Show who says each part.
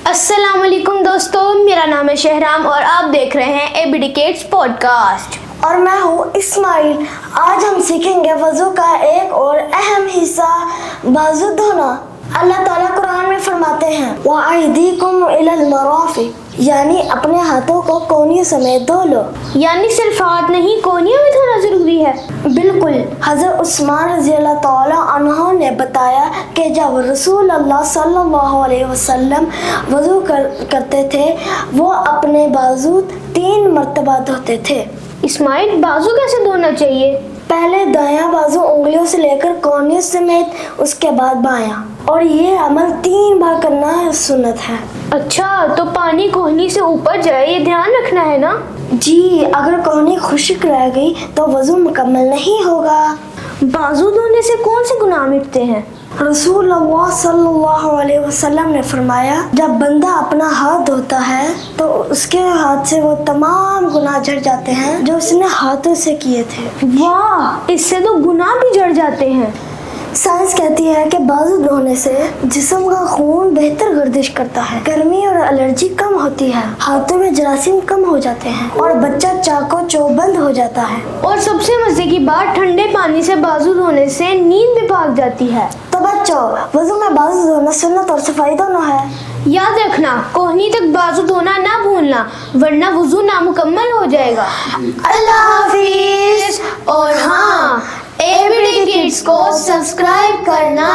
Speaker 1: السلام علیکم دوستو، میرا نام ہے شہرام اور آپ دیکھ رہے ہیں ABD Kids پوڈکاسٹ
Speaker 2: اور میں ہوں اسماعیل۔ آج ہم سیکھیں گے وضو کا ایک اور اہم حصہ بازو دھونا۔ اللہ تعالیٰ قرآن میں فرماتے ہیں وَأَيْدِيكُمْ إِلَى الْمَرَافِقِ، یعنی اپنے ہاتھوں کو کونیوں سمیت دھو لو۔
Speaker 1: یعنی صرف ہاتھ نہیں، کونیاں بھی دھونا ضروری ہے؟
Speaker 2: بالکل۔ حضرت عثمان رضی اللہ تعالیٰ عنہ نے بتایا کہ جب رسول اللہ صلی اللہ علیہ وسلم وضو کرتے تھے وہ اپنے بازو 3 مرتبہ دھوتے تھے۔
Speaker 1: اسماعیل، بازو کیسے دھونا چاہیے؟
Speaker 2: پہلے دایاں بازو انگلیوں سے لے کر کونیوں سمیت، اس کے بعد بایاں، اور یہ عمل 3 بار کرنا سنت ہے۔
Speaker 1: اچھا، تو پانی کونی سے اوپر جائے یہ دھیان رکھنا ہے نا؟
Speaker 2: جی، اگر کونی خشک رہ گئی تو وضو مکمل نہیں ہوگا۔
Speaker 1: بازو دھونے سے کون سے گناہ مٹتے ہیں؟
Speaker 2: رسول اللہ صلی اللہ علیہ وسلم نے فرمایا جب بندہ اپنا ہاتھ دھوتا ہے تو اس کے ہاتھ سے وہ تمام گناہ جھڑ جاتے ہیں جو اس نے ہاتھوں سے کیے تھے۔
Speaker 1: واہ، اس سے تو گناہ بھی جھڑ جاتے ہیں۔
Speaker 2: سائنس کہتی ہے کہ بازو دھونے سے جسم کا خون بہتر گردش کرتا ہے، گرمی اور الرجی کم ہوتی ہے، ہاتھوں میں جراثیم کم ہو جاتے ہیں اور بچہ چاقو چوبند ہو جاتا ہے۔
Speaker 1: اور سب سے مزے کی بات، ٹھنڈے پانی سے بازو دھونے سے نیند بھی بھاگ جاتی ہے۔
Speaker 2: تو بچوں، وضو میں بازو دھونا سنت اور صفائی دونوں ہے۔
Speaker 1: یاد رکھنا، کوہنی تک بازو دھونا نہ بھولنا ورنہ وضو نامکمل ہو جائے گا۔
Speaker 2: اللہ حافظ۔
Speaker 1: اور ہاں، ABD Kids کو سبسکرائب کرنا